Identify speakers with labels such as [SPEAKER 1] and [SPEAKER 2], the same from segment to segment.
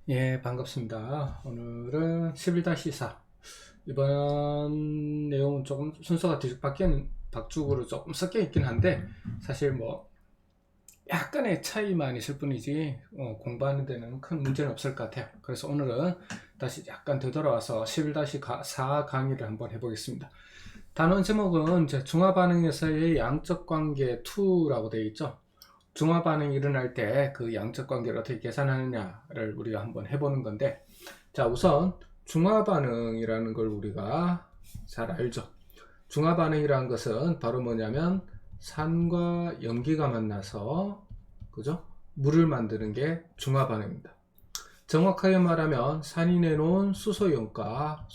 [SPEAKER 1] 예, 반갑습니다. 오늘은 11-4. 이번 내용은 조금 순서가 뒤죽박기는 박죽으로 조금 섞여 있긴 한데, 사실 뭐, 약간의 차이만 있을 뿐이지, 공부하는 데는 큰 문제는 없을 것 같아요. 그래서 오늘은 다시 약간 되돌아와서 11-4 강의를 한번 해보겠습니다. 단원 제목은 이제 중화반응에서의 양적 관계 2라고 되어 있죠. 중화 반응이 일어날 때 그 양적 관계를 어떻게 계산하느냐를 우리가 한번 해보는 건데, 자, 우선 중화 반응이라는 걸 우리가 잘 알죠. 중화 반응이라는 것은 바로 뭐냐면 산과 염기가 만나서, 그죠? 물을 만드는 게 중화 반응입니다. 정확하게 말하면 산이 내놓은 수소이온과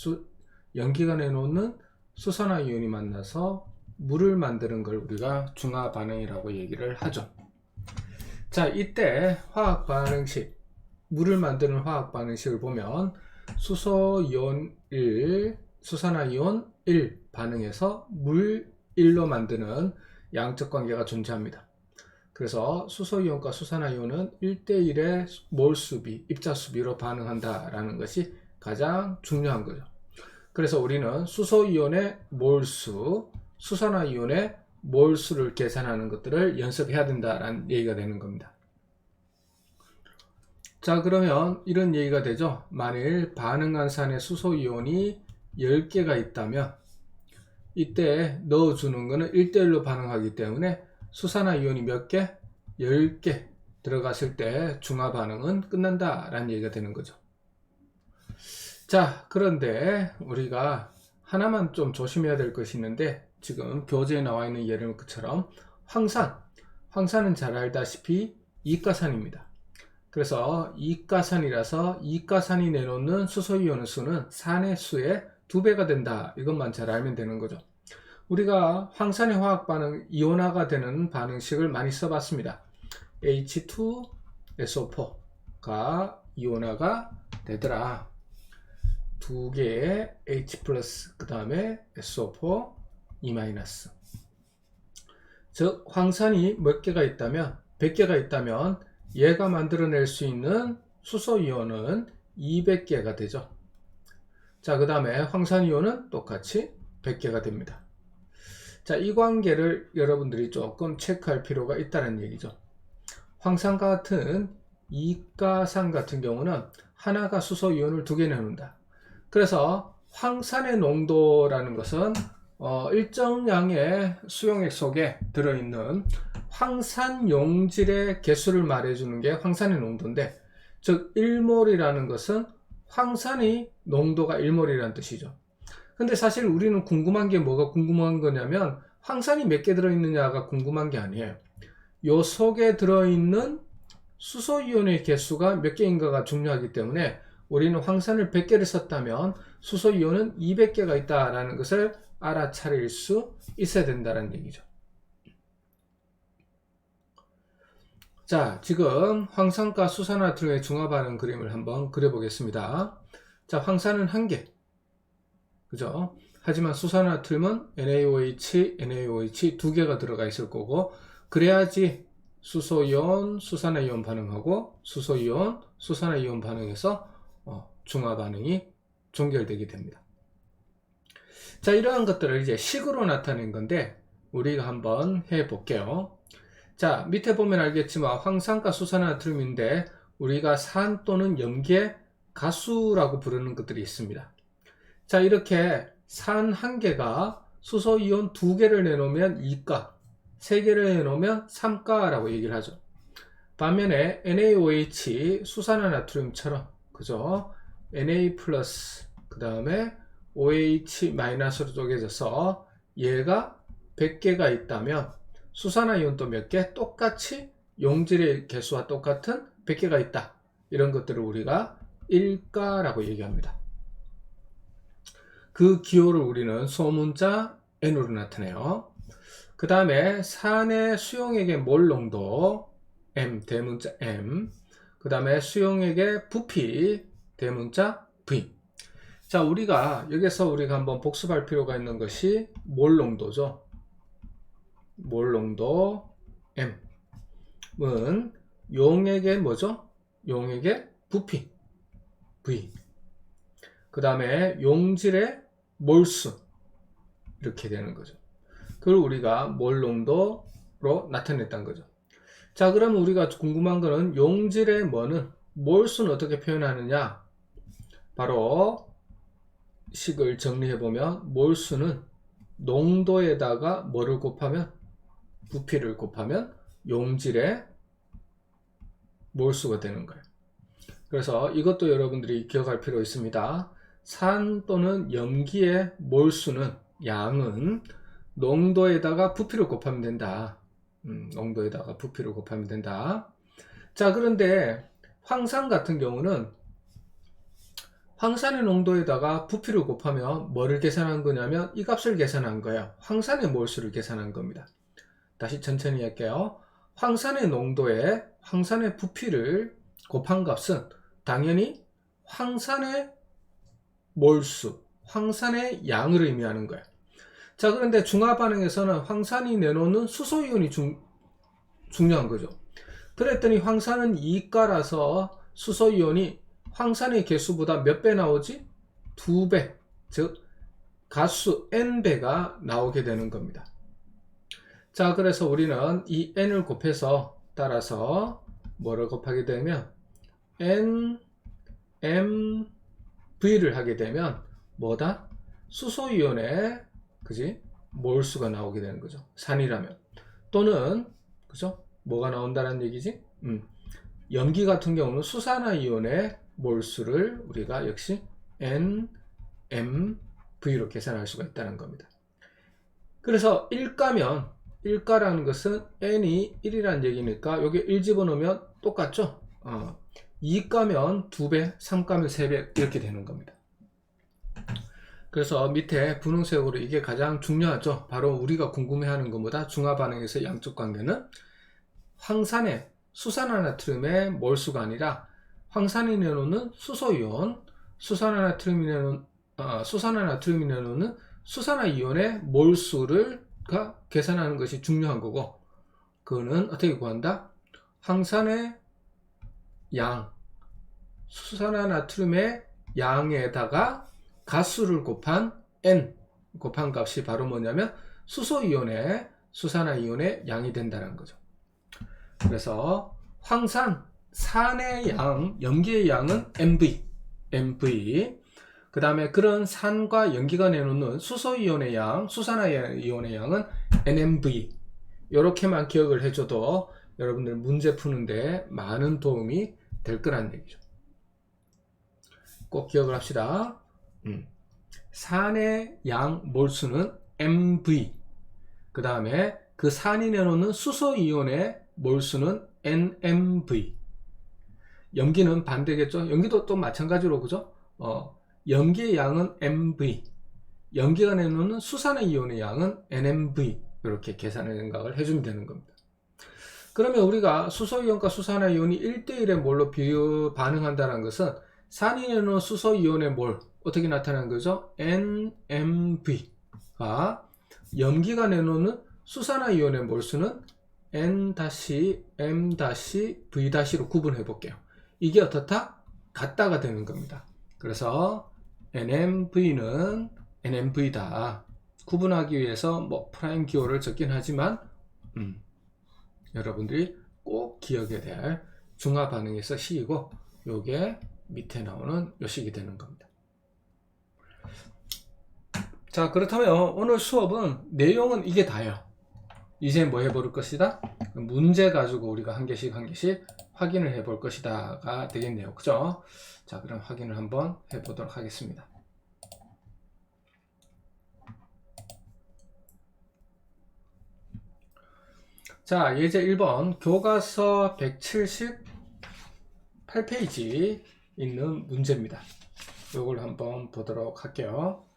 [SPEAKER 1] 염기가 내놓는 수산화이온이 만나서 물을 만드는 걸 우리가 중화 반응이라고 얘기를 하죠. 자, 이때 화학 반응식, 물을 만드는 화학 반응식을 보면 수소이온 1, 수산화이온 1 반응해서 물 1로 만드는 양적 관계가 존재합니다. 그래서 수소이온과 수산화이온은 1대1의 몰수비, 입자수비로 반응한다라는 것이 가장 중요한 거죠. 그래서 우리는 수소이온의 몰수, 수산화이온의 몰수를 계산하는 것들을 연습해야 된다라는 얘기가 되는 겁니다. 자, 그러면 이런 얘기가 되죠. 만일 반응한 산에 수소이온이 10개가 있다면 이때 넣어주는 것은 1대1로 반응하기 때문에 수산화이온이 몇 개? 10개 들어갔을 때 중화 반응은 끝난다라는 얘기가 되는 거죠. 자, 그런데 우리가 하나만 좀 조심해야 될 것이 있는데, 지금 교재에 나와 있는 예를처럼 황산은 잘 알다시피 이가산입니다. 그래서 이가산이라서 이가산이 내놓는 수소이온의 수는 산의 수의 2배가 된다. 이것만 잘 알면 되는 거죠. 우리가 황산의 화학 반응 이온화가 되는 반응식을 많이 써봤습니다. H2SO4가 이온화가 되더라. 2개의 H+, 그 다음에 SO4, E-. 즉 황산이 몇 개가 있다면 100개가 있다면 얘가 만들어낼 수 있는 수소이온은 200개가 되죠. 자, 그 다음에 황산이온은 똑같이 100개가 됩니다. 자, 이 관계를 여러분들이 조금 체크할 필요가 있다는 얘기죠. 황산 같은 이가산 같은 경우는 하나가 수소이온을 2개 내놓는다. 그래서 황산의 농도라는 것은 일정 양의 수용액 속에 들어있는 황산 용질의 개수를 말해주는 게 황산의 농도인데, 즉 1몰이라는 것은 황산이 농도가 1몰이라는 뜻이죠. 근데 사실 우리는 궁금한 게 뭐가 궁금한 거냐면 황산이 몇 개 들어있느냐가 궁금한 게 아니에요. 요 속에 들어있는 수소이온의 개수가 몇 개인가가 중요하기 때문에 우리는 황산을 100개를 썼다면 수소이온은 200개가 있다라는 것을 알아차릴 수 있어야 된다는 얘기죠. 자, 지금 황산과 수산화트륨의 중화반응 그림을 한번 그려보겠습니다. 자, 황산은 1개, 그죠? 하지만 수산화트륨은 NaOH, NaOH 2개가 들어가 있을 거고, 그래야지 수소이온, 수산화이온 반응하고 수소이온, 수산화이온 반응해서 중화 반응이 종결되게 됩니다. 자, 이러한 것들을 이제 식으로 나타낸 건데 우리가 한번 해 볼게요. 자, 밑에 보면 알겠지만 황산과 수산화트륨인데 우리가 산 또는 염기의 가수라고 부르는 것들이 있습니다. 자, 이렇게 산 1개가 수소이온 2개를 내놓으면 2가, 3개를 내놓으면 3가라고 얘기를 하죠. 반면에 NaOH 수산화나트륨처럼, 그죠? Na 플러스 그 다음에 OH 마이너스로 쪼개져서 얘가 100개가 있다면 수산화이온도 몇 개? 똑같이 용질의 개수와 똑같은 100개가 있다. 이런 것들을 우리가 1가라고 얘기합니다. 그 기호를 우리는 소문자 N으로 나타내요. 그 다음에 산의 수용액의 몰 농도 M, 대문자 M, 그 다음에 수용액의 부피, 대문자 V. 자, 여기서 우리가 한번 복습할 필요가 있는 것이 몰 농도죠. 몰 농도 M은 용액의 뭐죠? 용액의 부피. V. 그 다음에 용질의 몰수. 이렇게 되는 거죠. 그걸 우리가 몰 농도로 나타냈다는 거죠. 자, 그러면 우리가 궁금한 거는 용질의 뭐는 몰수는 어떻게 표현하느냐? 바로 식을 정리해 보면 몰수는 농도에다가 뭐를 곱하면 부피를 곱하면 용질의 몰수가 되는 거예요. 그래서 이것도 여러분들이 기억할 필요 있습니다. 산 또는 염기의 몰수는 양은 농도에다가 부피를 곱하면 된다. 농도에다가 부피를 곱하면 된다. 자, 그런데 황산 같은 경우는 황산의 농도에다가 부피를 곱하면 뭐를 계산한 거냐면 이 값을 계산한 거예요. 황산의 몰수를 계산한 겁니다. 다시 천천히 할게요. 황산의 농도에 황산의 부피를 곱한 값은 당연히 황산의 몰수, 황산의 양을 의미하는 거예요. 자, 그런데 중화 반응에서는 황산이 내놓는 수소이온이 중요한 거죠. 그랬더니 황산은 2가라서 수소이온이 황산의 개수보다 몇 배 나오지? 2배, 즉 가수 n배가 나오게 되는 겁니다. 자, 그래서 우리는 이 n을 곱해서 따라서 뭐를 곱하게 되면 n, m, v를 하게 되면 뭐다? 수소이온의 그지? 몰수가 나오게 되는 거죠. 산이라면. 또는 그죠? 뭐가 나온다는 얘기지? 염기 같은 경우는 수산화이온의 몰수를 우리가 역시 n, m, v로 계산할 수가 있다는 겁니다. 그래서 1가라는 것은 n이 1이라는 얘기니까 여기 1 집어넣으면 똑같죠? 2가면 2배, 3가면 3배 이렇게 되는 겁니다. 그래서 밑에 분홍색으로 이게 가장 중요하죠. 바로 우리가 궁금해하는 것보다 중화 반응에서 양적 관계는 황산의 수산화나트륨의 몰수가 아니라 황산이 내놓는 수소이온, 수산화나트륨이 내놓는 수산화이온의 몰수를 계산하는 것이 중요한 거고, 그거는 어떻게 구한다? 황산의 양, 수산화나트륨의 양에다가 가수를 곱한 n, 곱한 값이 바로 뭐냐면 수소이온의 수산화이온의 양이 된다는 거죠. 그래서 산의 양, 염기의 양은 mv. 그 다음에 그런 산과 염기가 내놓는 수소이온의 양, 수산화이온의 양은 nmv. 이렇게만 기억을 해줘도 여러분들 문제 푸는데 많은 도움이 될 거란 얘기죠. 꼭 기억을 합시다. 산의 양 몰수는 mv. 그 다음에 그 산이 내놓는 수소이온의 몰수는 nmv. 염기는 반대겠죠. 염기도 또 마찬가지로 그죠? 염기의 양은 mv. 염기가 내놓는 수산화이온의 양은 nmv. 이렇게 계산의 생각을 해주면 되는 겁니다. 그러면 우리가 수소이온과 수산화이온이 1대1의 몰로 반응한다는 것은 산이 내놓는 수소이온의 몰 어떻게 나타나는 거죠? nmv가 염기가 내놓는 수산화이온의 몰수는 n-m-v-로 구분해 볼게요. 이게 어떻다? 같다가 되는 겁니다. 그래서 nmv는 nmv다. 구분하기 위해서 프라임 기호를 적긴 하지만 여러분들이 꼭 기억해야 될 중화 반응에서 식이고, 요게 밑에 나오는 요 식이 되는 겁니다. 자, 그렇다면 오늘 수업은 내용은 이게 다예요. 이제 뭐 해볼 것이다? 문제 가지고 우리가 한 개씩 확인을 해볼 것이다가 되겠네요. 그죠? 자, 그럼 확인을 한번 해보도록 하겠습니다. 자, 예제 1번 교과서 178페이지 있는 문제입니다. 이걸 한번 보도록 할게요.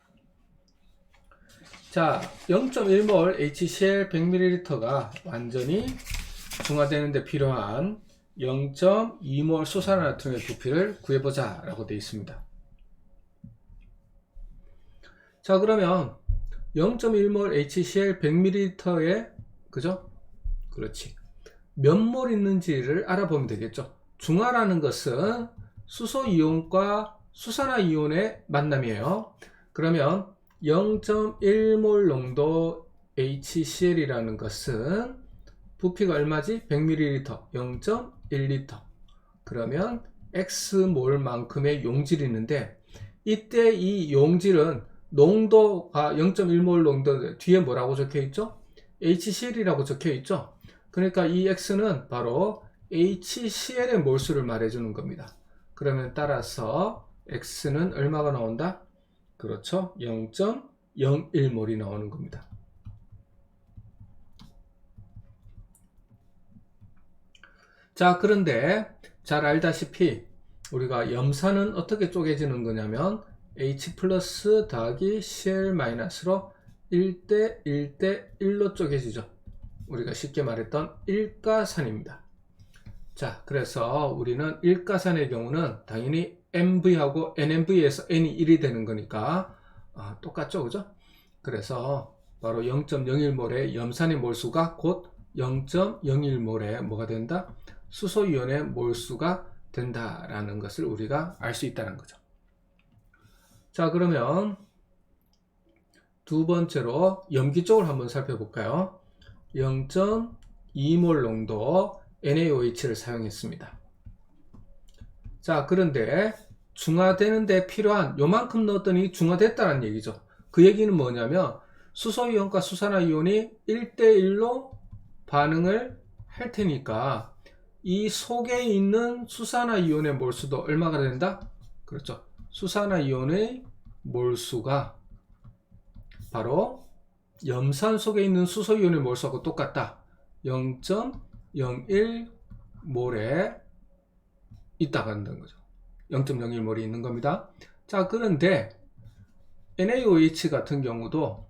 [SPEAKER 1] 자, 0.1몰 HCl 100ml가 완전히 중화되는 데 필요한 0.2몰 수산화나트륨의 부피를 구해보자 라고 되어 있습니다. 자, 그러면 0.1몰 HCl 100ml에 그죠? 그렇지. 몇 몰 있는지를 알아보면 되겠죠. 중화라는 것은 수소이온과 수산화이온의 만남이에요. 그러면 0.1몰 농도 HCl이라는 것은 부피가 얼마지? 100ml, 0.1L. 그러면 X몰만큼의 용질이 있는데, 이때 이 용질은 농도가 0.1몰 농도 뒤에 뭐라고 적혀 있죠? HCl이라고 적혀 있죠. 그러니까 이 X는 바로 HCl의 몰수를 말해주는 겁니다. 그러면 따라서 X는 얼마가 나온다? 그렇죠. 0.01몰이 나오는 겁니다. 자, 그런데 잘 알다시피 우리가 염산은 어떻게 쪼개지는 거냐면 H 플러스 더하기 Cl 마이너스로 1대 1대 1로 쪼개지죠. 우리가 쉽게 말했던 일가산입니다. 자, 그래서 우리는 일가산의 경우는 당연히 MV하고 NMV에서 N이 1이 되는 거니까 똑같죠, 그죠? 그래서 바로 0.01몰의 염산의 몰수가 곧 0.01몰의 뭐가 된다? 수소이온의 몰수가 된다라는 것을 우리가 알 수 있다는 거죠. 자, 그러면 두 번째로 염기 쪽을 한번 살펴볼까요? 0.2몰 농도 NaOH를 사용했습니다. 자, 그런데 중화되는 데 필요한 요만큼 넣었더니 중화됐다는 얘기죠. 그 얘기는 뭐냐면 수소이온과 수산화이온이 1대1로 반응을 할 테니까 이 속에 있는 수산화이온의 몰수도 얼마가 된다? 그렇죠. 수산화이온의 몰수가 바로 염산 속에 있는 수소이온의 몰수하고 똑같다. 0.01몰에 있다고 한다는 거죠. 0.01몰이 있는 겁니다. 자, 그런데 NaOH 같은 경우도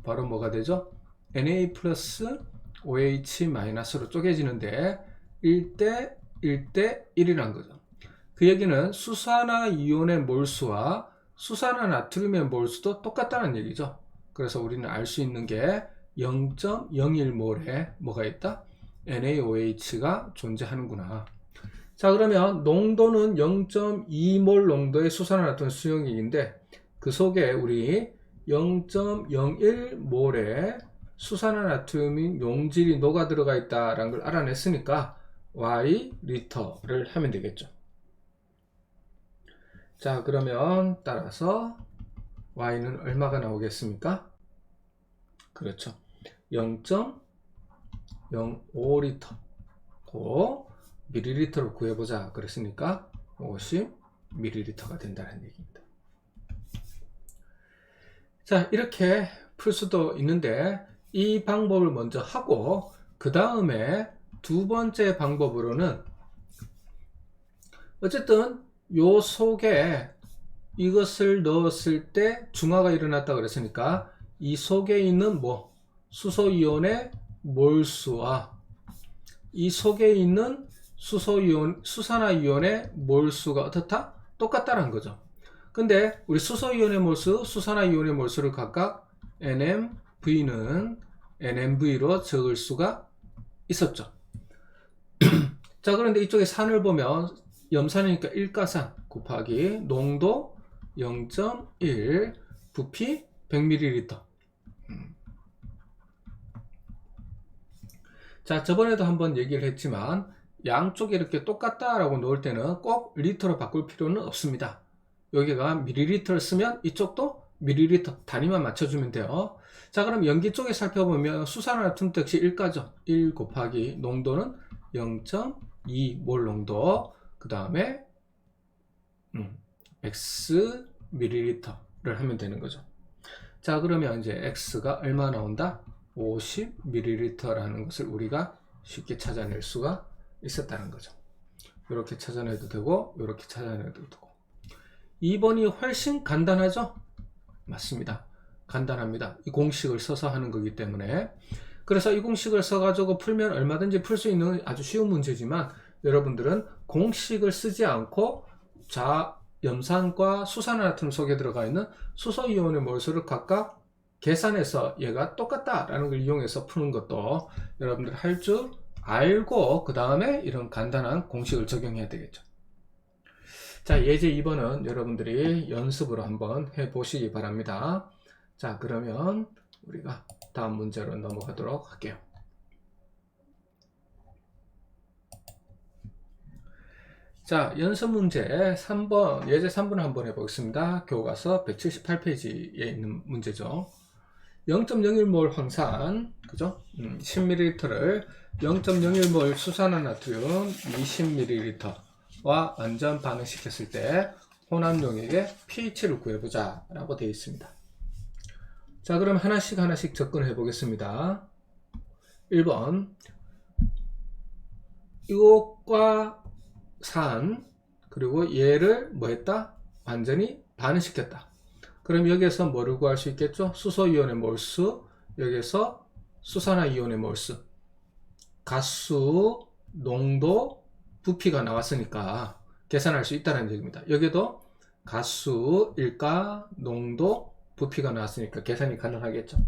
[SPEAKER 1] 바로 뭐가 되죠? Na 플러스 OH 마이너스로 쪼개지는데 1대 1대 1이란 거죠. 그 얘기는 수산화이온의 몰수와 수산화나트륨의 몰수도 똑같다는 얘기죠. 그래서 우리는 알 수 있는 게 0.01몰에 뭐가 있다? NaOH가 존재하는구나. 자, 그러면 농도는 0.2몰 농도의 수산화나트륨 수용액인데 그 속에 우리 0.01몰의 수산화나트륨인 용질이 녹아 들어가 있다라는 걸 알아냈으니까 Y 리터를 하면 되겠죠. 자, 그러면 따라서 Y는 얼마가 나오겠습니까? 그렇죠. 0.05리터 밀리리터로 구해보자 그랬으니까 50ml가 된다는 얘기입니다. 자, 이렇게 풀 수도 있는데 이 방법을 먼저 하고 그 다음에 두 번째 방법으로는 어쨌든 요 속에 이것을 넣었을 때 중화가 일어났다 그랬으니까 이 속에 있는 수소이온의 몰수와 이 속에 있는 수산화이온의 몰수가 어떻다? 똑같다는 거죠. 근데 우리 수소이온의 몰수, 수산화이온의 몰수를 각각 NMV는 NMV로 적을 수가 있었죠. 자, 그런데 이쪽에 산을 보면 염산이니까 일가산 곱하기 농도 0.1 부피 100ml. 자, 저번에도 한번 얘기를 했지만 양쪽에 이렇게 똑같다라고 놓을 때는 꼭 리터로 바꿀 필요는 없습니다. 여기가 밀리리터를 쓰면 이쪽도 밀리리터 단위만 맞춰주면 돼요. 자, 그럼 염기 쪽에 살펴보면 수산화나트륨 역시 1가죠. 1 곱하기 농도는 0.2몰 농도, 그 다음에 X 밀리리터를 하면 되는 거죠. 자, 그러면 이제 X가 얼마 나온다? 50ml라는 것을 우리가 쉽게 찾아낼 수가 있었다는 거죠. 이렇게 찾아내도 되고 이렇게 찾아내도 되고. 2번이 훨씬 간단하죠? 맞습니다. 간단합니다. 이 공식을 써서 하는 거기 때문에. 그래서 이 공식을 써가지고 풀면 얼마든지 풀 수 있는 아주 쉬운 문제지만 여러분들은 공식을 쓰지 않고 염산과 수산화나트륨 속에 들어가 있는 수소이온의 몰수를 각각 계산해서 얘가 똑같다라는 걸 이용해서 푸는 것도 여러분들 할 줄 알고 그 다음에 이런 간단한 공식을 적용해야 되겠죠. 자, 예제 2번은 여러분들이 연습으로 한번 해보시기 바랍니다. 자, 그러면 우리가 다음 문제로 넘어가도록 할게요. 자, 연습 문제 3번, 예제 3번 한번 해보겠습니다. 교과서 178페이지에 있는 문제죠. 0.01몰 황산, 그죠? 10ml를 0.01몰 수산화나트륨 20ml와 완전 반응시켰을 때 혼합용액의 pH를 구해보자 라고 되어 있습니다. 자, 그럼 하나씩 접근해 보겠습니다. 1번, 이것과 산, 그리고 얘를 뭐 했다? 완전히 반응시켰다. 그럼 여기에서 뭐를 구할 수 있겠죠? 수소이온의 몰수, 여기에서 수산화이온의 몰수, 가수, 농도, 부피가 나왔으니까 계산할 수 있다는 얘기입니다. 여기도 가수, 일가, 농도, 부피가 나왔으니까 계산이 가능하겠죠.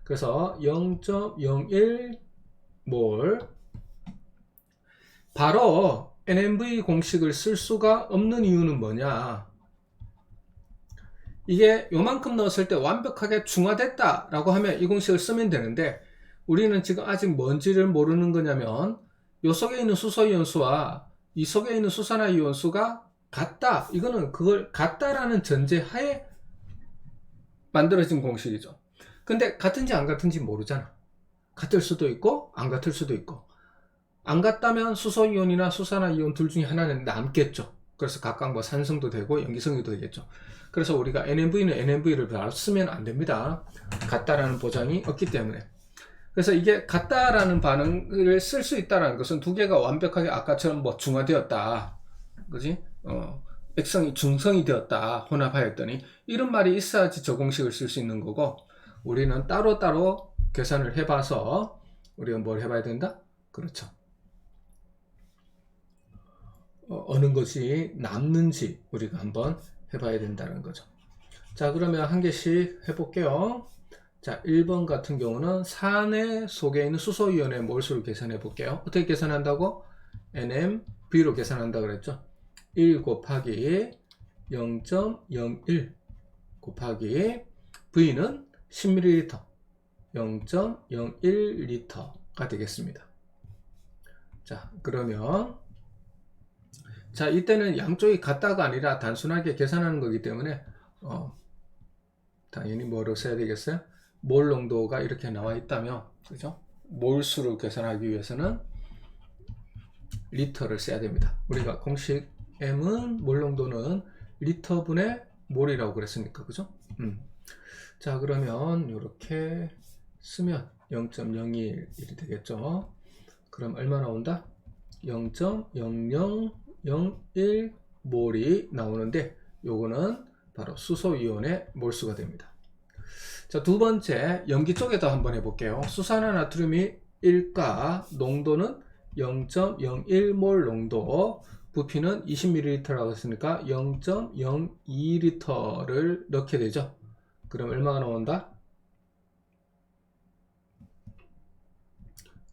[SPEAKER 1] 그래서 0.01몰, 바로 NMV 공식을 쓸 수가 없는 이유는 뭐냐? 이게 요만큼 넣었을 때 완벽하게 중화됐다 라고 하면 이 공식을 쓰면 되는데, 우리는 지금 아직 뭔지를 모르는 거냐면 요 속에 있는 수소이온수와 이 속에 있는 수산화이온수가 같다, 이거는 그걸 같다라는 전제하에 만들어진 공식이죠. 근데 같은지 안 같은지 모르잖아. 같을 수도 있고 안 같을 수도 있고, 안 같다면 수소이온이나 수산화이온 둘 중에 하나는 남겠죠. 그래서 각각 뭐 산성도 되고 염기성도 되겠죠. 그래서 우리가 NMV는 NMV를 바로 쓰면 안 됩니다. 같다라는 보장이 없기 때문에. 그래서 이게 같다라는 반응을 쓸 수 있다는 것은 두 개가 완벽하게 아까처럼 뭐 중화되었다, 그지? 액성이 중성이 되었다, 혼합하였더니, 이런 말이 있어야지 저 공식을 쓸 수 있는 거고, 우리는 따로따로 계산을 해봐서 우리가 뭘 해봐야 된다? 그렇죠. 어느 것이 남는지 우리가 한번 해봐야 된다는 거죠. 자, 그러면 한 개씩 해볼게요. 자, 1번 같은 경우는 산의 속에 있는 수소이온의 몰수를 계산해 볼게요. 어떻게 계산한다고? NMV로 계산한다 그랬죠. 1 곱하기 0.01 곱하기 V는 10ml, 0.01L가 되겠습니다. 자, 그러면 자, 이때는 양쪽이 같다가 아니라 단순하게 계산하는 거기 때문에 당연히 뭐로 써야 되겠어요? 몰 농도가 이렇게 나와 있다면, 그죠? 몰수를 계산하기 위해서는 리터를 써야 됩니다. 우리가 공식 M은 몰 농도는 리터분의 몰이라고 그랬으니까, 그죠? 자, 그러면 이렇게 쓰면 0.01이 되겠죠. 그럼 얼마 나온다? 0.0001몰이 나오는데, 요거는 바로 수소이온의 몰수가 됩니다. 자, 두 번째, 염기 쪽에도 한번 해볼게요. 수산화나트륨이 1가, 농도는 0.01몰 농도, 부피는 20ml라고 했으니까 0.02L를 넣게 되죠. 그럼 얼마가 나온다?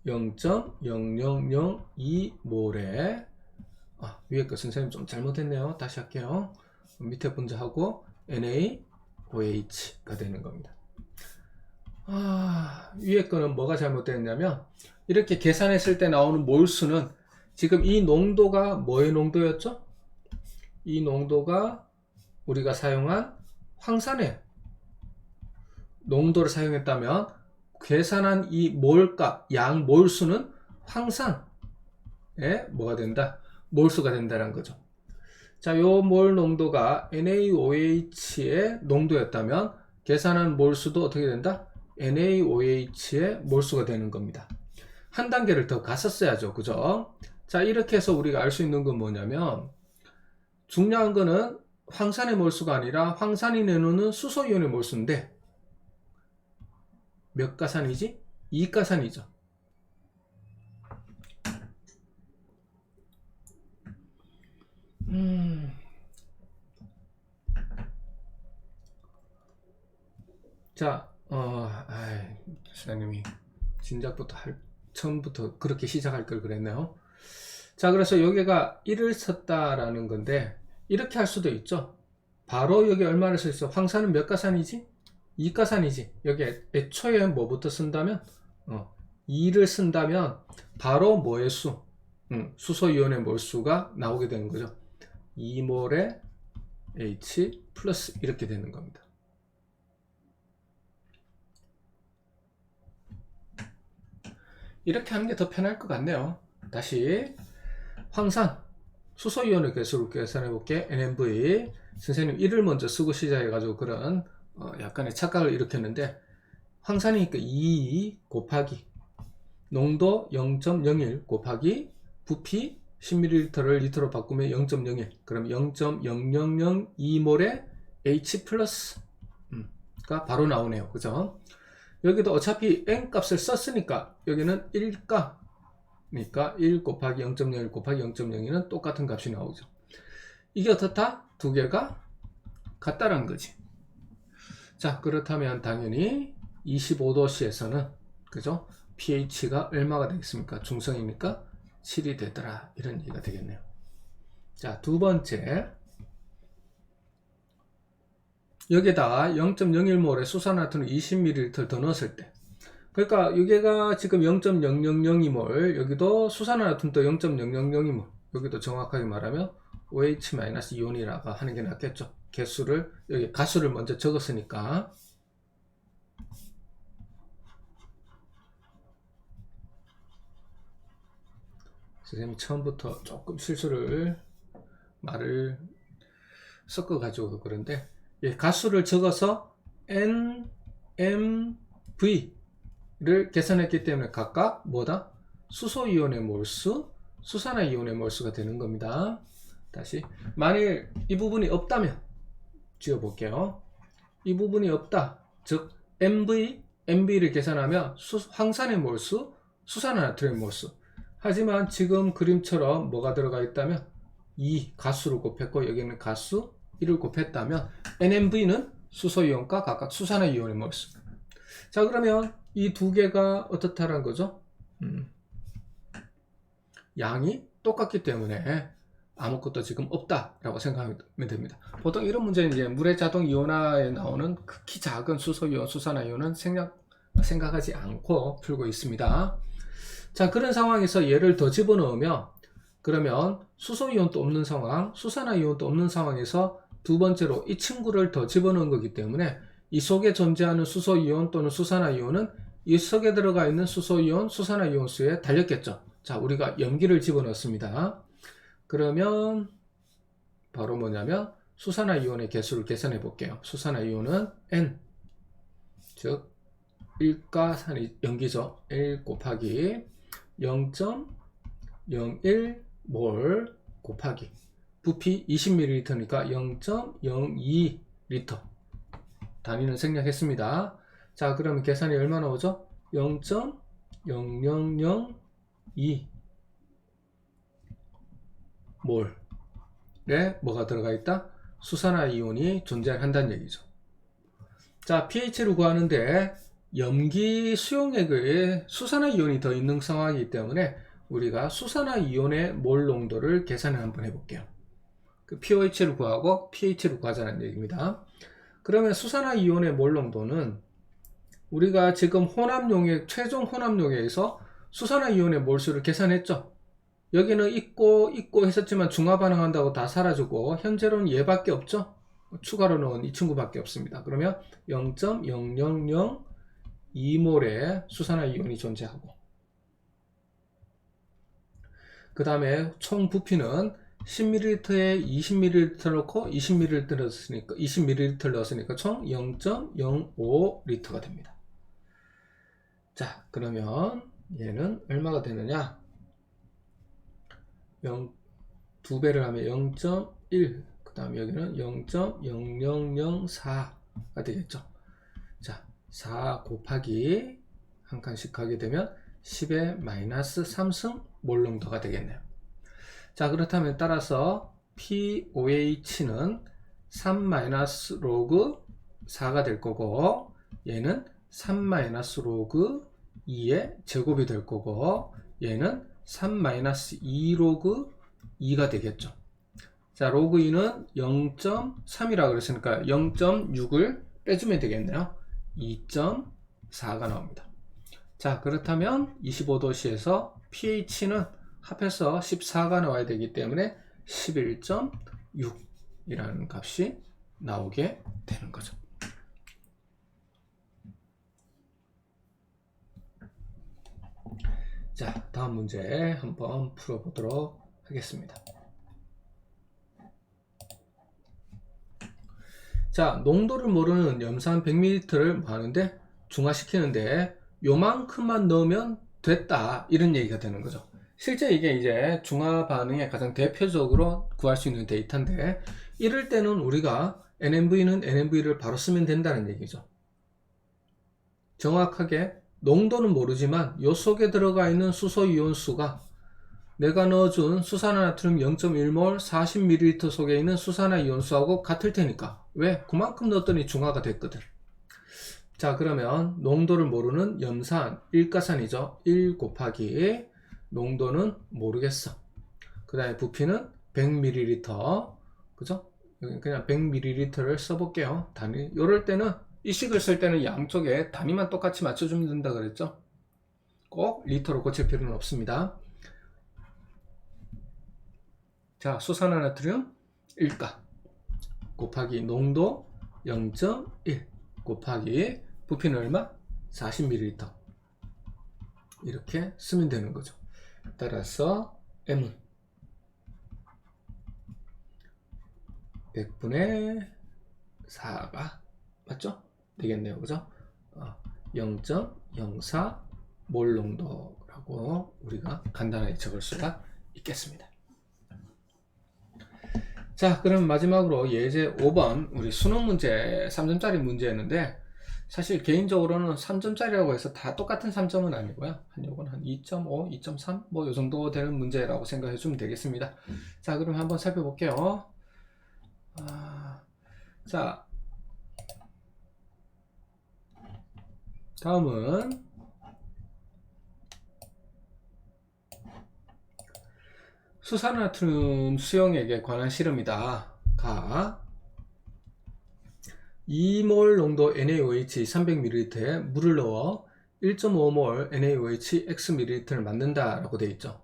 [SPEAKER 1] 0.0002몰에 위에 거 선생님 좀 잘못했네요. 다시 할게요. 밑에 분자하고 NaOH가 되는 겁니다. 위에 거는 뭐가 잘못됐냐면, 이렇게 계산했을 때 나오는 몰수는 지금 이 농도가 뭐의 농도였죠? 이 농도가 우리가 사용한 황산의 농도를 사용했다면 계산한 이 몰값, 양 몰수는 황산의 뭐가 된다? 몰수가 된다는 거죠. 자, 요 몰 농도가 NaOH의 농도였다면 계산한 몰수도 어떻게 된다? NaOH의 몰수가 되는 겁니다. 한 단계를 더 갔었어야죠, 그죠? 자, 이렇게 해서 우리가 알 수 있는 건 뭐냐면, 중요한 거는 황산의 몰수가 아니라 황산이 내놓는 수소이온의 몰수인데, 몇 가산이지? 2가산이죠. 자, 선생님이 진작부터 처음부터 그렇게 시작할 걸 그랬네요. 자, 그래서 여기가 1을 썼다라는 건데, 이렇게 할 수도 있죠. 바로 여기 얼마를 쓸 수 있어? 황산은 몇 가산이지? 2가산이지. 여기 애초에 뭐부터 쓴다면 2를 쓴다면 바로 뭐의 수? 수소이온의 몰수가 나오게 되는 거죠. 2몰의 H 플러스 이렇게 되는 겁니다. 이렇게 하는 게 더 편할 것 같네요. 다시 황산 수소이온의 개수를 계산해 볼게. NMV 선생님 1을 먼저 쓰고 시작해 가지고 그런 약간의 착각을 일으켰는데, 황산이니까 2 곱하기 농도 0.01 곱하기 부피 10ml를 리터로 바꾸면 0.01, 그럼 0.0002몰의 H 플러스가 바로 나오네요. 그죠? 여기도 어차피 n 값을 썼으니까 여기는 1가 그러니까 1 곱하기 0.01 곱하기 0.02는 똑같은 값이 나오죠. 이게 어떻다? 두 개가 같다라는 거지. 자, 그렇다면 당연히 25도씨에서는 그죠? pH가 얼마가 되겠습니까? 중성이니까 7이 되더라, 이런 얘기가 되겠네요. 자, 두 번째, 여기에다 0.01몰의 수산화탄을 20ml 더 넣었을 때, 그러니까 여기가 지금 0.0002몰, 여기도 수산화탄도 0.0002몰, 여기도 정확하게 말하면 OH-이온이라고 하는 게 낫겠죠. 개수를, 여기 가수를 먼저 적었으니까. 선생님이 처음부터 조금 실수를 말을 섞어 가지고 그런데, 가수를 적어서 N, M, V를 계산했기 때문에 각각 뭐다? 수소이온의 몰수, 수산화이온의 몰수가 되는 겁니다. 다시, 만일 이 부분이 없다면 지워 볼게요. 이 부분이 없다, 즉 MV, MV를 계산하면 황산의 몰수, 수산화나트륨의 몰수. 하지만 지금 그림처럼 뭐가 들어가 있다면 2 가수를 곱했고 여기는 가수 1을 곱했다면 NMV는 수소이온과 각각 수산화이온의 몰수. 자, 그러면 이 두 개가 어떻다는 거죠? 양이 똑같기 때문에 아무것도 지금 없다라고 생각하면 됩니다. 보통 이런 문제는 이제 물의 자동 이온화에 나오는 극히 작은 수소이온, 수산화이온은 생각하지 않고 풀고 있습니다. 자, 그런 상황에서 얘를 더 집어넣으면, 그러면 수소이온도 없는 상황, 수산화이온도 없는 상황에서 두 번째로 이 친구를 더 집어넣은 거기 때문에 이 속에 존재하는 수소이온 또는 수산화이온은 이 속에 들어가 있는 수소이온, 수산화이온 수에 달렸겠죠. 자, 우리가 염기를 집어넣습니다. 그러면 바로 뭐냐면 수산화이온의 개수를 계산해 볼게요. 수산화이온은 N, 즉 1가산이 염기죠. 1 곱하기 0.01몰 곱하기 부피 20ml니까 0.02L 단위는 생략했습니다. 자, 그러면 계산이 얼마 나오죠? 0.0002몰에 뭐가 들어가 있다? 수산화이온이 존재한다는 얘기죠. 자, pH를 구하는데 염기 수용액에 수산화이온이 더 있는 상황이기 때문에 우리가 수산화이온의 몰 농도를 계산을 한번 해볼게요. 그 pOH를 구하고 pH를 구하자는 얘기입니다. 그러면 수산화이온의 몰 농도는 우리가 지금 혼합용액, 최종 혼합용액에서 수산화이온의 몰수를 계산했죠. 여기는 있고 했었지만 중화 반응한다고 다 사라지고 현재로는 얘밖에 없죠. 추가로 넣은 이 친구밖에 없습니다. 그러면 0.0002몰의 수산화이온이 존재하고, 그 다음에 총 부피는 10ml에 20ml 넣고 20ml 넣었으니까 총 0.05L가 됩니다. 자, 그러면 얘는 얼마가 되느냐? 2배를 하면 0.1, 그 다음에 여기는 0.0004가 되겠죠. 자, 4 곱하기 한 칸씩 하게 되면 10의 마이너스 3승 몰 농도가 되겠네요. 자, 그렇다면 따라서 pOH는 3-로그 4가 될 거고, 얘는 3-로그 2의 제곱이 될 거고, 얘는 3-2로그 2가 되겠죠. 자, 로그인은 0.3이라고 그랬으니까 0.6을 빼주면 되겠네요. 2.4가 나옵니다. 자, 그렇다면 25도씨에서 pH는 합해서 14가 나와야 되기 때문에 11.6이라는 값이 나오게 되는 거죠. 자, 다음 문제 한번 풀어보도록 하겠습니다. 자, 농도를 모르는 염산 100ml를 하는데 중화시키는데 요만큼만 넣으면 됐다, 이런 얘기가 되는 거죠. 실제 이게 이제 중화 반응의 가장 대표적으로 구할 수 있는 데이터인데, 이럴 때는 우리가 NMV는 NMV를 바로 쓰면 된다는 얘기죠. 정확하게 농도는 모르지만 요 속에 들어가 있는 수소 이온수가 내가 넣어준 수산화나트륨 0.1몰 40ml 속에 있는 수산화이온수하고 같을 테니까, 왜? 그만큼 넣었더니 중화가 됐거든. 자, 그러면 농도를 모르는 염산, 일가산이죠. 1 곱하기 농도는 모르겠어. 그 다음에 부피는 100ml, 그죠? 그냥 100ml를 써볼게요. 단위. 요럴 때는 이 식을 쓸 때는 양쪽에 단위만 똑같이 맞춰주면 된다 그랬죠. 꼭 리터로 고칠 필요는 없습니다. 자, 수산화나트륨 1가 곱하기 농도 0.1 곱하기 부피는 얼마? 40ml. 이렇게 쓰면 되는 거죠. 따라서 M은 100분의 4가 맞죠? 되겠네요. 그죠? 0.04 몰 농도라고 우리가 간단하게 적을 수가 있겠습니다. 자, 그럼 마지막으로 예제 5번 우리 수능 문제 3점짜리 문제였는데, 사실 개인적으로는 3점짜리라고 해서 다 똑같은 3점은 아니고요. 요건 한 2.5, 2.3 뭐 요 정도 되는 문제라고 생각해 주면 되겠습니다. 자, 그럼 한번 살펴볼게요. 자, 다음은 수산화나트륨 수용액에 관한 실험이다. 가 2몰 농도 NaOH 300ml에 물을 넣어 1.5몰 NaOH Xml를 만든다 라고 되어 있죠.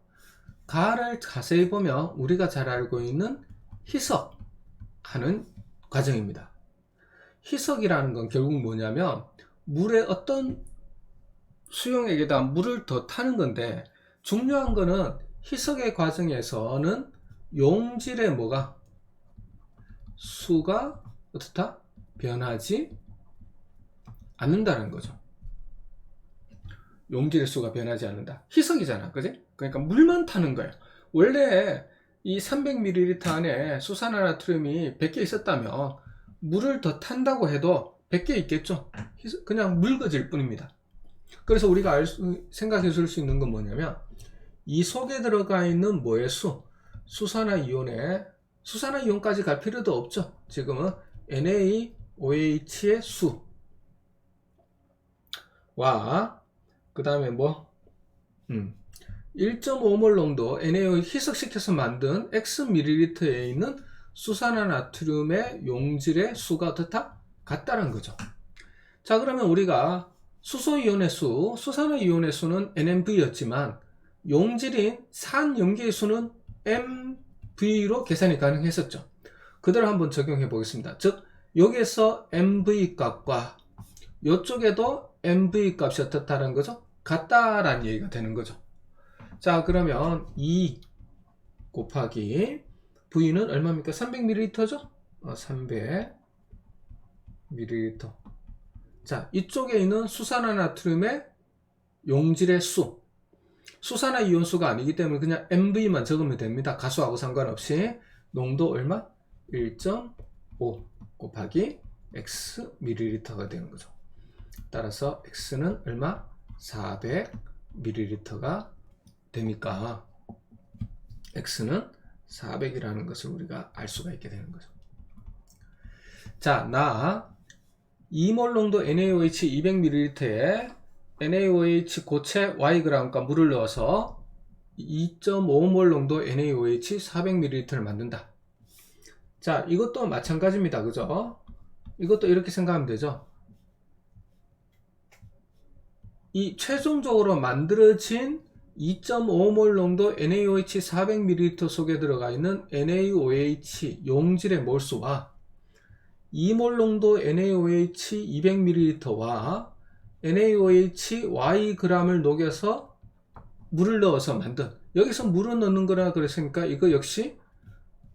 [SPEAKER 1] 가를 자세히 보면 우리가 잘 알고 있는 희석하는 과정입니다. 희석이라는 건 결국 뭐냐면 물에 어떤 수용액에다 물을 더 타는 건데, 중요한 거는 희석의 과정에서는 용질의 뭐가 수가 어떻다? 변하지 않는다는 거죠. 용질의 수가 변하지 않는다. 희석이잖아, 그지? 그러니까 물만 타는 거예요. 원래 이 300ml 안에 수산화나트륨이 100개 있었다면 물을 더 탄다고 해도 100개 있겠죠. 그냥 묽어질 뿐입니다. 그래서 우리가 생각해 줄 수 있는 건 뭐냐면, 이 속에 들어가 있는 뭐의 수? 수산화이온의, 수산화이온까지 갈 필요도 없죠. 지금은 NaOH의 수와 그 다음에 뭐 1.5몰 농도 NaOH 희석시켜서 만든 Xml에 있는 수산화나트륨의 용질의 수가 어떻다? 같다는 거죠. 자, 그러면 우리가 수소이온의 수, 수산화이온의 수는 NMV였지만 용질인 산염기의 수는 MV로 계산이 가능했었죠. 그대로 한번 적용해 보겠습니다. 즉 여기에서 MV 값과 이쪽에도 MV 값이 어떻다는 거죠? 같다라는 얘기가 되는 거죠. 자, 그러면 2 곱하기 V는 얼마입니까? 300ml죠? 300ml. 자, 이쪽에 있는 수산화나트륨의 용질의 수, 수산화이온수가 아니기 때문에 그냥 MV만 적으면 됩니다. 가수하고 상관없이. 농도 얼마? 1.5 곱하기 Xml가 되는 거죠. 따라서 X는 얼마? 400ml가 되니까 X는 400이라는 것을 우리가 알 수가 있게 되는 거죠. 자, 나 2몰 농도 NaOH 200ml에 NaOH 고체 Yg과 물을 넣어서 2.5몰 농도 NaOH 400ml를 만든다. 자, 이것도 마찬가지입니다. 그죠? 이것도 이렇게 생각하면 되죠. 이 최종적으로 만들어진 2.5몰 농도 NaOH 400ml 속에 들어가 있는 NaOH 용질의 몰수와 2몰 농도 NaOH 200ml와 NaOH Yg을 녹여서 물을 넣어서 만든, 여기서 물을 넣는 거라 그랬으니까 이거 역시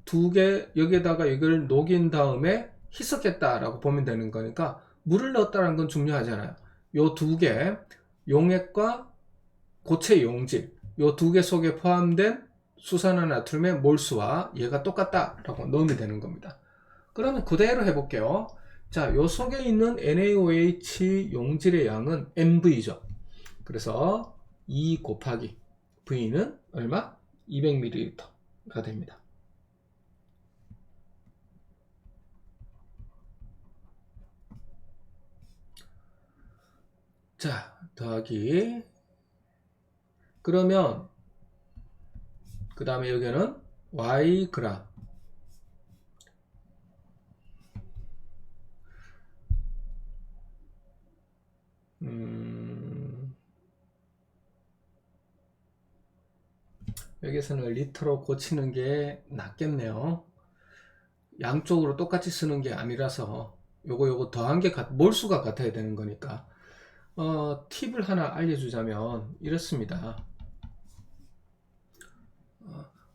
[SPEAKER 1] 두 개, 여기에다가 이걸 녹인 다음에 희석했다라고 보면 되는 거니까 물을 넣었다는 건 중요하잖아요. 요 두 개, 용액과 고체 용질, 요 두 개 속에 포함된 수산화나트륨의 몰수와 얘가 똑같다라고 넣으면 되는 겁니다. 그러면 그대로 해볼게요. 자, 요 속에 있는 NaOH 용질의 양은 MV죠. 그래서 2 곱하기 V는 얼마? 200ml가 됩니다. 자, 더하기, 그러면 그 다음에 여기는 Yg, 여기서는 리터로 고치는 게 낫겠네요. 양쪽으로 똑같이 쓰는 게 아니라서 요거 더한 게 몰수가 같아야 되는 거니까. 팁을 하나 알려주자면 이렇습니다.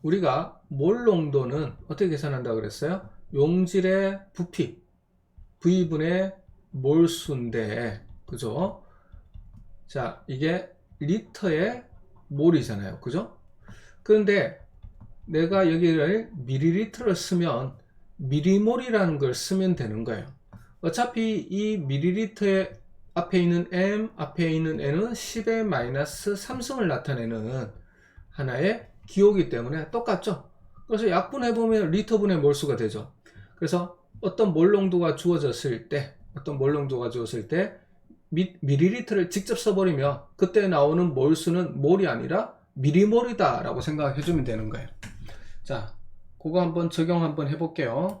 [SPEAKER 1] 우리가 몰 농도는 어떻게 계산한다고 그랬어요? 용질의 부피 V분의 몰수인데, 그죠? 자, 이게 리터의 몰이잖아요, 그죠? 그런데 내가 여기를 밀리리터를 쓰면 미리몰이라는 걸 쓰면 되는 거예요. 어차피 이 밀리리터의 앞에 있는 M, 앞에 있는 N은 10의 마이너스 3승을 나타내는 하나의 기호이기 때문에 똑같죠. 그래서 약분해보면 리터분의 몰수가 되죠. 그래서 어떤 몰 농도가 주어졌을 때, 밀리리터를 직접 써버리면 그때 나오는 몰수는 몰이 아니라 미리몰이다 라고 생각해 주면 되는 거예요. 자, 그거 한번 적용 한번 해볼게요.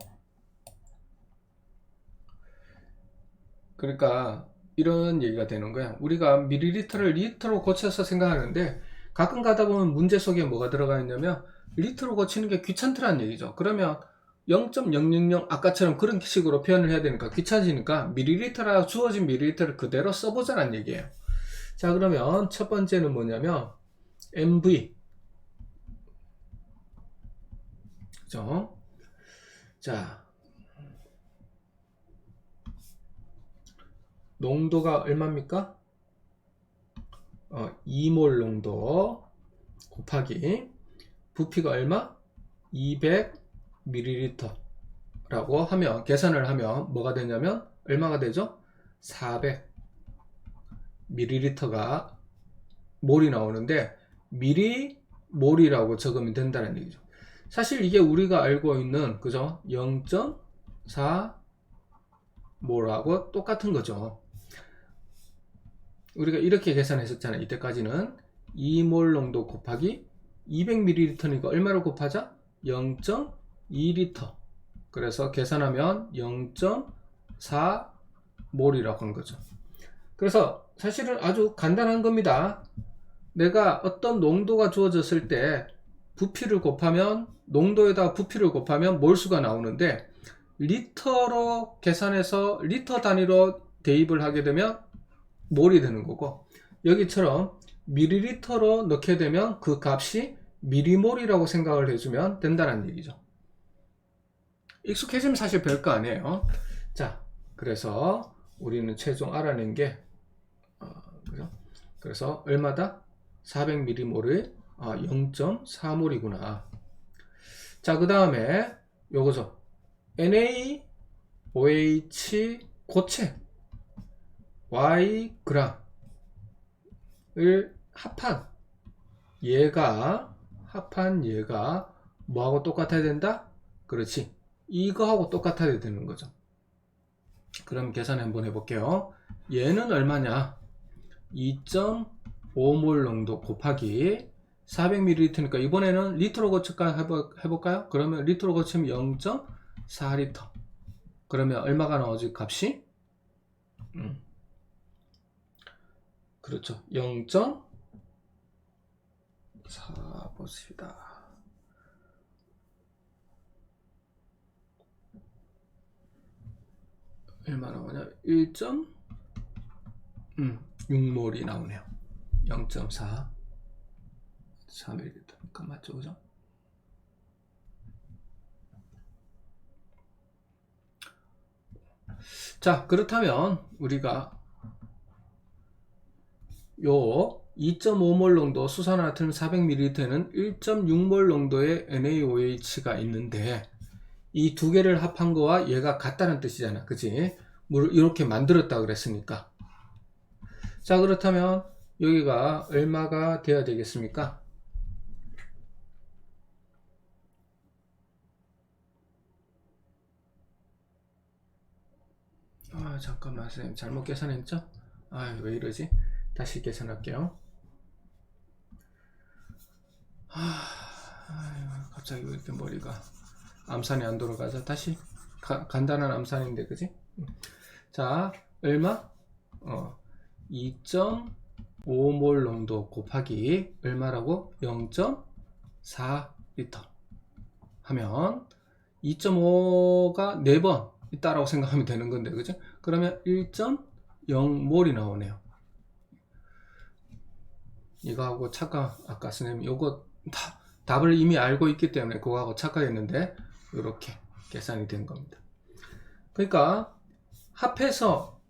[SPEAKER 1] 그러니까 이런 얘기가 되는 거야. 우리가 밀리리터를 리터로 고쳐서 생각하는데 가끔 가다 보면 문제 속에 뭐가 들어가 있냐면 리터로 고치는 게 귀찮더란 얘기죠. 그러면 0.000 아까처럼 그런 식으로 표현을 해야 되니까 귀찮아지니까 밀리리터라 주어진 밀리리터를 그대로 써보자는 얘기예요. 자, 그러면 첫 번째는 뭐냐면 MV, 그죠? 자, 농도가 얼마입니까? 2몰 농도 곱하기 부피가 얼마? 200ml 라고 하면, 계산을 하면 뭐가 되냐면 얼마가 되죠? 400ml가 몰이 나오는데 미리몰이라고 적으면 된다는 얘기죠. 사실 이게 우리가 알고 있는, 그죠? 0.4몰하고 똑같은 거죠. 우리가 이렇게 계산했었잖아요. 이때까지는 2몰 농도 곱하기 200ml니까 얼마로 곱하자? 0.2L. 그래서 계산하면 0.4몰이라고 한 거죠. 그래서 사실은 아주 간단한 겁니다. 내가 어떤 농도가 주어졌을 때 부피를 곱하면, 농도에다 부피를 곱하면 몰수가 나오는데, 리터로 계산해서 리터 단위로 대입을 하게 되면 몰이 되는 거고, 여기처럼 밀리리터로 넣게 되면 그 값이 미리몰이라고 생각을 해주면 된다는 얘기죠. 익숙해지면 사실 별거 아니에요. 자, 그래서 우리는 최종 알아낸 게 그죠? 그래서 얼마다? 400ml몰을 0.4몰이구나. 자, 그 다음에 요거죠. NaOH 고체 Yg을 합한 얘가 뭐하고 똑같아야 된다? 그렇지, 이거하고 똑같아야 되는 거죠. 그럼 계산 한번 해볼게요. 얘는 얼마냐? 2.5몰 농도 곱하기 400ml니까 이번에는 리터로 고칠까 해볼까요? 그러면 리터로 고치면 4리터. 그러면 얼마가 나오지 값이? 그렇죠. 0.4 봅시다. 얼마 나오냐? 1.6몰이 나오네요. 0.4 3ml니까 맞죠, 그죠? 자, 그렇다면 우리가 요 2.5몰 농도 수산화탄 400ml에는 1.6몰 농도의 NaOH가 있는데 이 두 개를 합한 거와 얘가 같다는 뜻이잖아, 그치? 물을 이렇게 만들었다 그랬으니까. 자, 그렇다면 여기가 얼마가 돼야 되겠습니까? 잠깐만, 선생님 잘못 계산했죠? 왜 이러지? 다시 계산할게요. 갑자기 왜 이렇게 머리가 암산이 안 돌아가죠? 다시 간단한 암산인데, 그지? 자, 얼마? 2.5몰 농도 곱하기 얼마라고? 0.4리터 하면 2.5가 4번 있다라고 생각하면 되는 건데, 그죠? 그러면 1.0몰이 나오네요. 이거하고 착각, 아까 선생님 요거 답을 이미 알고 있기 때문에 그거하고 착각했는데 이렇게 계산이 된 겁니다. 그러니까 합해서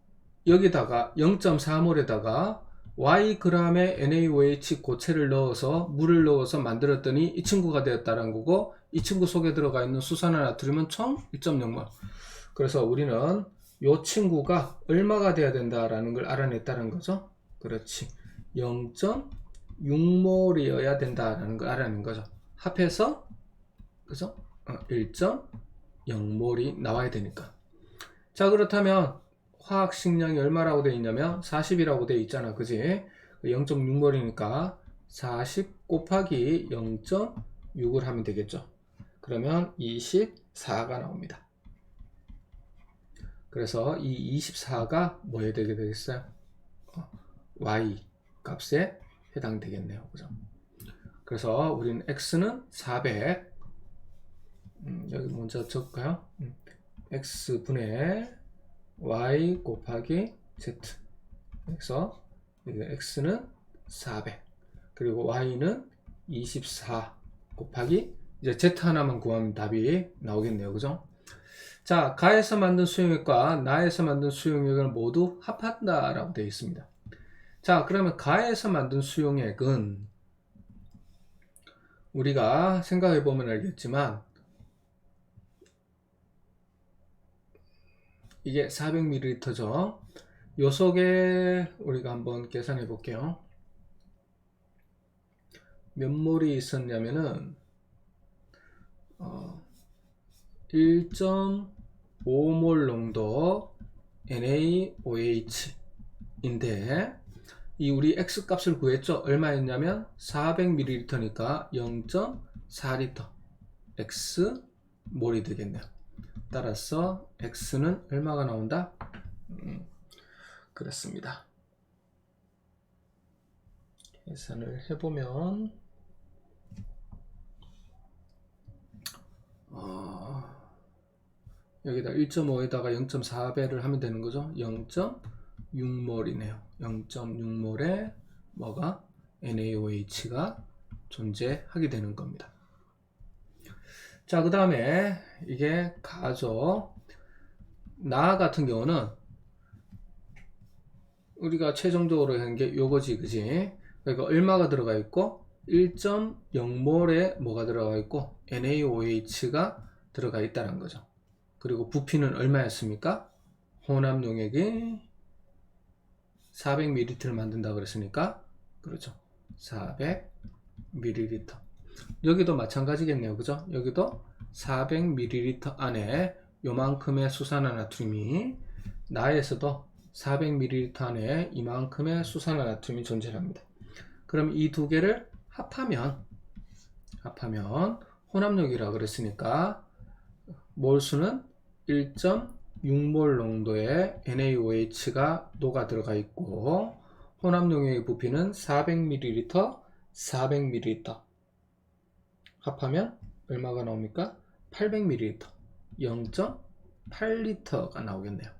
[SPEAKER 1] 여기다가 0.4몰에다가 Yg의 NaOH 고체를 넣어서 물을 넣어서 만들었더니 이 친구가 되었다는 거고, 이 친구 속에 들어가 있는 수산화 나트륨은 총 1.0몰. 그래서 우리는 이 친구가 얼마가 돼야 된다라는 걸 알아냈다는 거죠. 그렇지. 0.6몰이어야 된다라는 걸 알아낸 거죠. 합해서 그죠? 1.0몰이 나와야 되니까. 자, 그렇다면 화학식량이 얼마라고 되어 있냐면 40이라고 되어 있잖아, 그지? 0.6몰이니까 40 곱하기 0.6을 하면 되겠죠. 그러면 24가 나옵니다. 그래서 이 24가 뭐에 되게 되겠어요? Y 값에 해당되겠네요, 그죠? 그래서 우리는 X는 400, 여기 먼저 적을까요? X분의 Y 곱하기 Z. 그래서 여기 X는 400, 그리고 Y는 24 곱하기 이제 Z 하나만 구하면 답이 나오겠네요, 그죠? 자, 가에서 만든 수용액과 나에서 만든 수용액을 모두 합한다 라고 되어 있습니다. 자, 그러면 가에서 만든 수용액은 우리가 생각해 보면 알겠지만 이게 400ml죠. 요 속에 우리가 한번 계산해 볼게요. 몇 몰이 있었냐면은 1.5몰 농도 NaOH인데 이 우리 X 값을 구했죠. 얼마였냐면 400ml니까 0.4리터 X 몰이 되겠네요. 따라서 X는 얼마가 나온다? 그렇습니다. 계산을 해보면 여기다 1.5에다가 0.4배를 하면 되는 거죠. 0.6몰이네요. 0.6몰에 뭐가? NaOH가 존재하게 되는 겁니다. 자, 그 다음에 이게 가죠. 나 같은 경우는 우리가 최종적으로 한 게 요거지, 그지? 그러니까 얼마가 들어가 있고 1.0몰에 뭐가 들어가 있고 NaOH가 들어가 있다는 거죠. 그리고 부피는 얼마였습니까? 혼합 용액이 400ml를 만든다 그랬으니까 그렇죠. 400ml. 여기도 마찬가지겠네요, 그죠? 여기도 400ml 안에 요만큼의 수산화 나트륨이, 나에서도 400ml 안에 이만큼의 수산화 나트륨이 존재합니다. 그럼 이 두 개를 합하면 혼합력이라 그랬으니까 몰수는 1.6몰 농도의 NaOH가 녹아 들어가 있고 혼합 용액의 부피는 400ml, 400ml 합하면 얼마가 나옵니까? 800ml, 0.8L가 나오겠네요.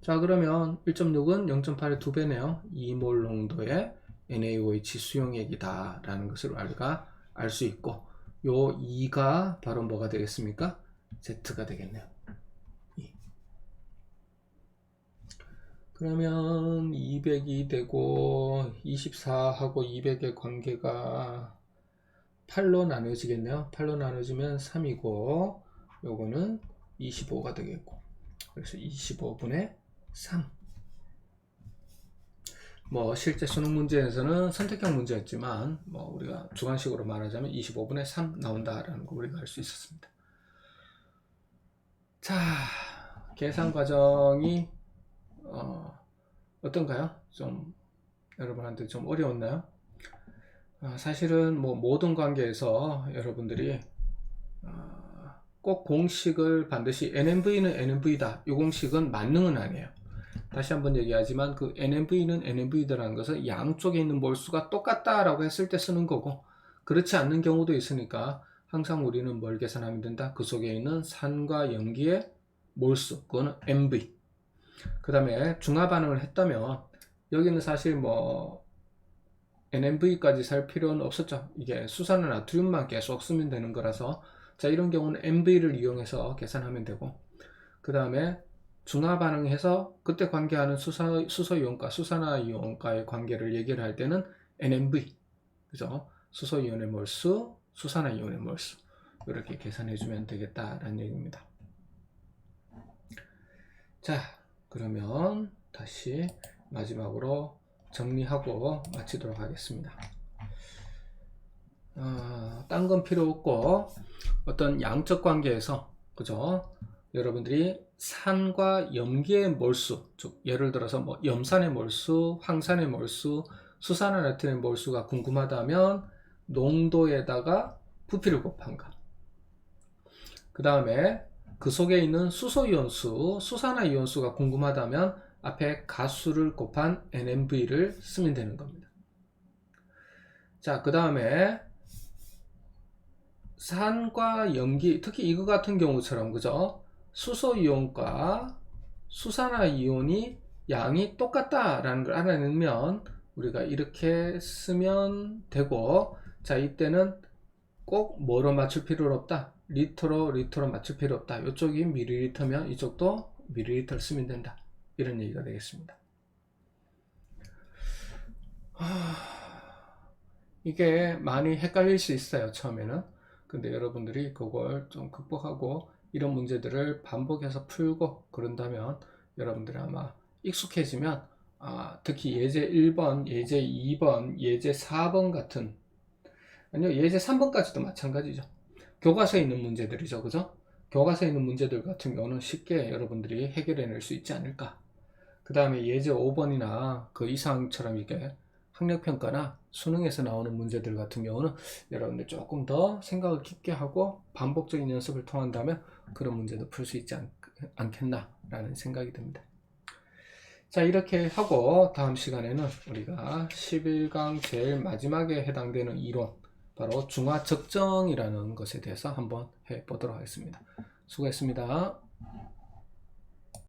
[SPEAKER 1] 자, 그러면 1.6은 0.8의 2배네요. 2몰 농도의 NaOH 수용액이다 라는 것을 우리가 알 수 있고, 요 2가 바로 뭐가 되겠습니까? Z가 되겠네요. 2. 그러면 200이 되고 24하고 200의 관계가 8로 나눠지겠네요. 8로 나눠지면 3이고 요거는 25가 되겠고, 그래서 25분의 3. 뭐 실제 수능 문제에서는 선택형 문제였지만 뭐 우리가 주관식으로 말하자면 25분의 3 나온다라는 거 우리가 알 수 있었습니다. 자, 계산 과정이 어떤가요? 좀 여러분한테 좀 어려웠나요? 사실은 뭐 모든 관계에서 여러분들이 꼭 공식을 반드시 NMV는 NMV다, 이 공식은 만능은 아니에요. 다시 한번 얘기하지만 그 NMV는 NMV다라는 것은 양쪽에 있는 몰수가 똑같다라고 했을 때 쓰는 거고, 그렇지 않는 경우도 있으니까 항상 우리는 뭘 계산하면 된다? 그 속에 있는 산과 염기의 몰수, 그거는 MV. 그 다음에 중화 반응을 했다면 여기는 사실 뭐 NMV까지 살 필요는 없었죠. 이게 수산화 나트륨만 계속 쓰면 되는 거라서, 자, 이런 경우는 MV를 이용해서 계산하면 되고, 그 다음에 중화 반응해서 그때 관계하는 수소이온과 수산화이온과의 관계를 얘기를 할 때는 NMV, 그죠? 수소이온의 몰수, 수산화이온의 몰수, 이렇게 계산해 주면 되겠다라는 얘기입니다. 자, 그러면 다시 마지막으로 정리하고 마치도록 하겠습니다. 딴 건 필요 없고, 어떤 양적 관계에서, 그죠? 여러분들이 산과 염기의 몰수, 즉 예를 들어서 뭐 염산의 몰수, 황산의 몰수, 수산화나트륨의 몰수가 궁금하다면 농도에다가 부피를 곱한가. 그 다음에 그 속에 있는 수소이온수, 수산화이온수가 궁금하다면 앞에 가수를 곱한 NMV를 쓰면 되는 겁니다. 자, 그 다음에 산과 염기, 특히 이거 같은 경우처럼, 그죠? 수소이온과 수산화이온이 양이 똑같다라는 걸 알아내면 우리가 이렇게 쓰면 되고, 자, 이때는 꼭 뭐로 맞출 필요는 없다. 리터로 맞출 필요 없다. 이쪽이 밀리리터면 이쪽도 밀리리터를 쓰면 된다. 이런 얘기가 되겠습니다. 이게 많이 헷갈릴 수 있어요, 처음에는. 근데 여러분들이 그걸 좀 극복하고 이런 문제들을 반복해서 풀고 그런다면 여러분들이 아마 익숙해지면, 특히 예제 1번, 예제 2번, 예제 4번 같은, 아니요, 예제 3번까지도 마찬가지죠. 교과서에 있는 문제들이죠, 그죠? 교과서에 있는 문제들 같은 경우는 쉽게 여러분들이 해결해낼 수 있지 않을까. 그 다음에 예제 5번이나 그 이상처럼 이게 학력평가나 수능에서 나오는 문제들 같은 경우는 여러분들 조금 더 생각을 깊게 하고 반복적인 연습을 통한다면 그런 문제도 풀 수 있지 않겠나 라는 생각이 듭니다. 자, 이렇게 하고 다음 시간에는 우리가 11강 제일 마지막에 해당되는 이론, 바로 중화적정이라는 것에 대해서 한번 해보도록 하겠습니다. 수고했습니다.